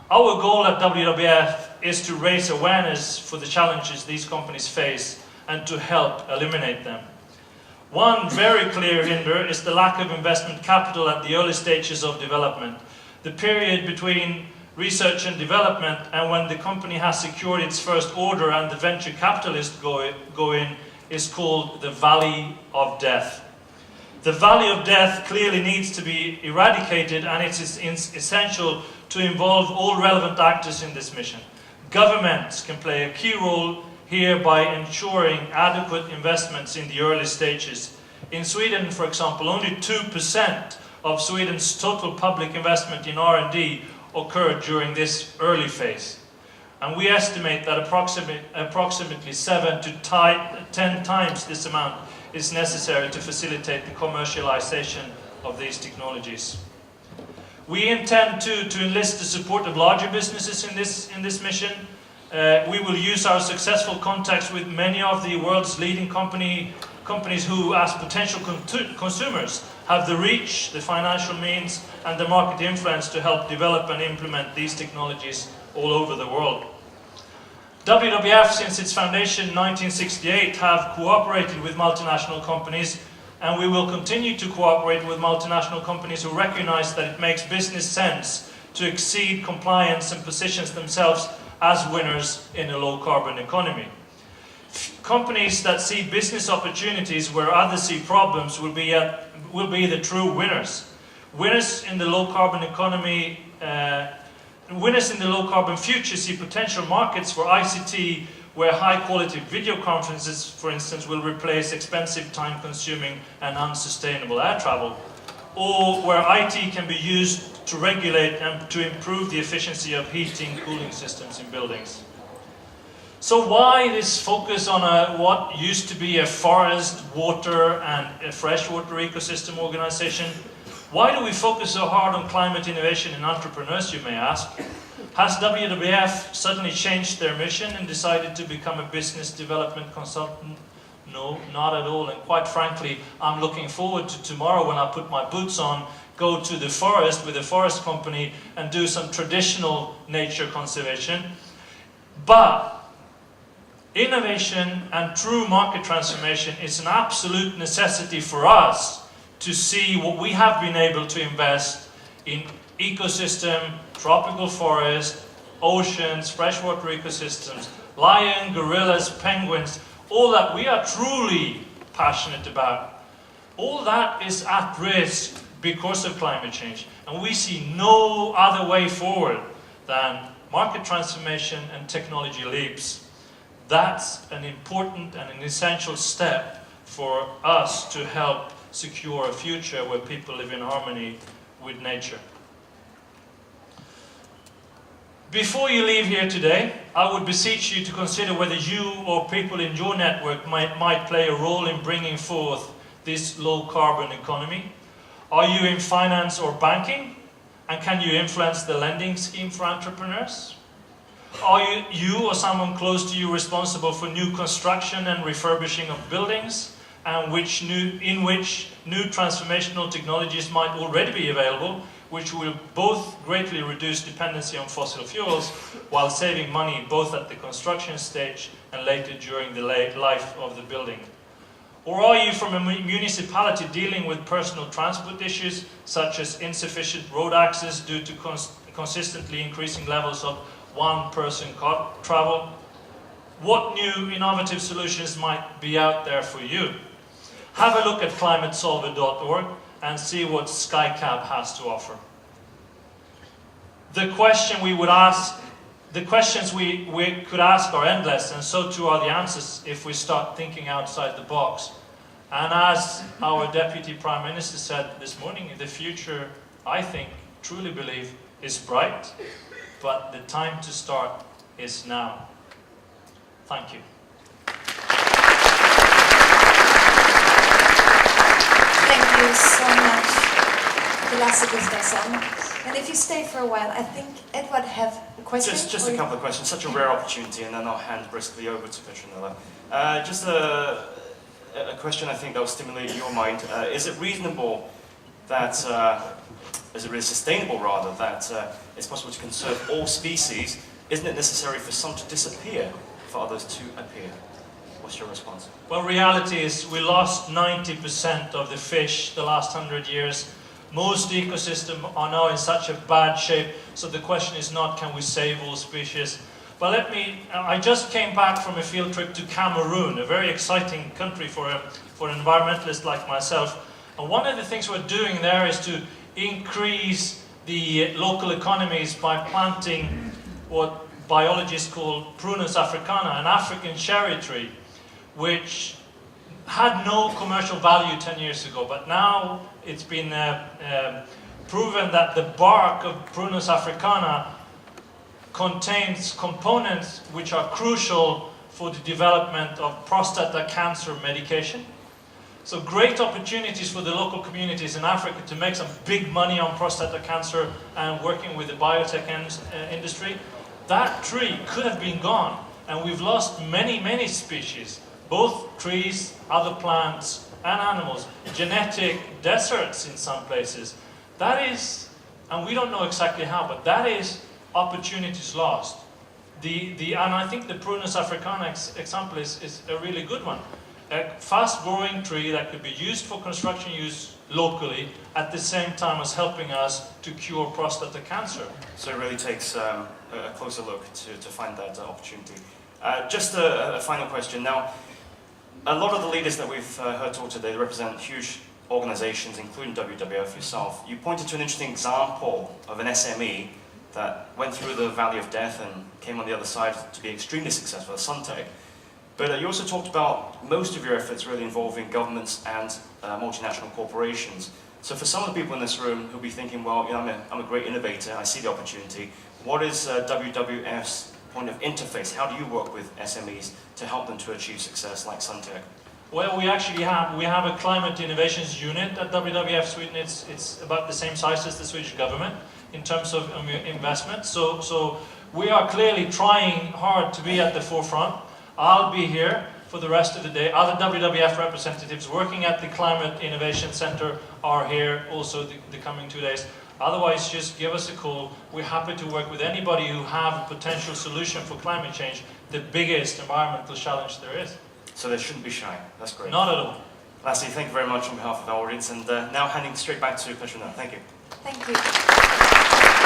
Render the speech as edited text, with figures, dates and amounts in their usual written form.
Our goal at WWF is to raise awareness for the challenges these companies face and to help eliminate them. One very clear hinder is the lack of investment capital at the early stages of development. The period between research and development and when the company has secured its first order and the venture capitalists go in is called the Valley of Death. The Valley of Death clearly needs to be eradicated, and it is essential to involve all relevant actors in this mission. Governments can play a key role here by ensuring adequate investments in the early stages. In Sweden, for example, only 2% of Sweden's total public investment in R&D occurred during this early phase. And we estimate that approximately 7 to 10 times this amount is necessary to facilitate the commercialization of these technologies. We intend to enlist the support of larger businesses in this mission. We will use our successful contacts with many of the world's leading companies who, as potential consumers, have the reach, the financial means, and the market influence to help develop and implement these technologies all over the world. WWF, since its foundation in 1968, have cooperated with multinational companies, and we will continue to cooperate with multinational companies who recognize that it makes business sense to exceed compliance and positions themselves as winners in a low-carbon economy. Companies that see business opportunities where others see problems will be the true winners. Winners in the low-carbon economy, winners in the low-carbon future see potential markets for ICT, where high-quality video conferences, for instance, will replace expensive, time-consuming and unsustainable air travel, or where IT can be used to regulate and to improve the efficiency of heating, cooling systems in buildings. So why this focus on what used to be a forest, water and a freshwater ecosystem organization? Why do we focus so hard on climate innovation and entrepreneurs, you may ask? Has WWF suddenly changed their mission and decided to become a business development consultant? No, not at all. And quite frankly, I'm looking forward to tomorrow when I put my boots on, go to the forest with a forest company and do some traditional nature conservation. But innovation and true market transformation is an absolute necessity for us to see what we have been able to invest in ecosystem, tropical forest, oceans, freshwater ecosystems, lion, gorillas, penguins, all that we are truly passionate about. All that is at risk because of climate change. And we see no other way forward than market transformation and technology leaps. That's an important and an essential step for us to help secure a future where people live in harmony with nature. Before you leave here today, I would beseech you to consider whether you or people in your network might play a role in bringing forth this low-carbon economy. Are you in finance or banking? And can you influence the lending scheme for entrepreneurs? Are you or someone close to you responsible for new construction and refurbishing of buildings, and in which new transformational technologies might already be available, which will both greatly reduce dependency on fossil fuels while saving money both at the construction stage and later during the life of the building? Or are you from a municipality dealing with personal transport issues such as insufficient road access due to consistently increasing levels of one-person car travel? What new innovative solutions might be out there for you? Have a look at climatesolver.org and see what SkyCab has to offer. The questions we could ask are endless, and so too are the answers if we start thinking outside the box. And as our Deputy Prime Minister said this morning, the future, I think, truly believe, is bright, but the time to start is now. Thank you. Thank you so much, Lasse Gustavsson. And if you stay for a while, I think Edward have a question. Just a couple of questions. Such a rare opportunity, and then I'll hand briskly over to Petronella. Just a question I think that will stimulate your mind. Is it reasonable that is it really sustainable rather, that it's possible to conserve all species? Isn't it necessary for some to disappear for others to appear? What's your response? Well, reality is we lost 90% of the fish the last 100 years. Most ecosystems are now in such a bad shape, so the question is not can we save all species. But I just came back from a field trip to Cameroon, a very exciting country for an environmentalist like myself. And one of the things we're doing there is to increase the local economies by planting what biologists call Prunus africana, an African cherry tree, which had no commercial value 10 years ago, but now it's been proven that the bark of Prunus africana contains components which are crucial for the development of prostate cancer medication. So great opportunities for the local communities in Africa to make some big money on prostate cancer and working with the biotech industry. That tree could have been gone, and we've lost many, many species, both trees, other plants, and animals. Genetic deserts in some places. That is, and we don't know exactly how, but that is opportunities lost. And I think the Prunus africana example is a really good one. A fast-growing tree that could be used for construction use locally at the same time as helping us to cure prostate cancer. So it really takes a closer look to find that opportunity. Just a final question. Now, a lot of the leaders that we've heard talk today represent huge organizations, including WWF yourself. You pointed to an interesting example of an SME that went through the valley of death and came on the other side to be extremely successful, Suntec. But you also talked about most of your efforts really involving governments and multinational corporations. So for some of the people in this room who'll be thinking, well, you know, I'm a great innovator, I see the opportunity. What is WWF's point of interface? How do you work with SMEs to help them to achieve success like Suntec? Well, we actually have a climate innovations unit at WWF Sweden. It's about the same size as the Swedish government in terms of investment. So we are clearly trying hard to be at the forefront. I'll be here for the rest of the day. Other WWF representatives working at the Climate Innovation Center are here also the coming 2 days. Otherwise, just give us a call. We're happy to work with anybody who have a potential solution for climate change, the biggest environmental challenge there is. So they shouldn't be shy. That's great. Not at all. Lasse, thank you very much on behalf of our audience, and now handing straight back to Petrina. Thank you. Thank you.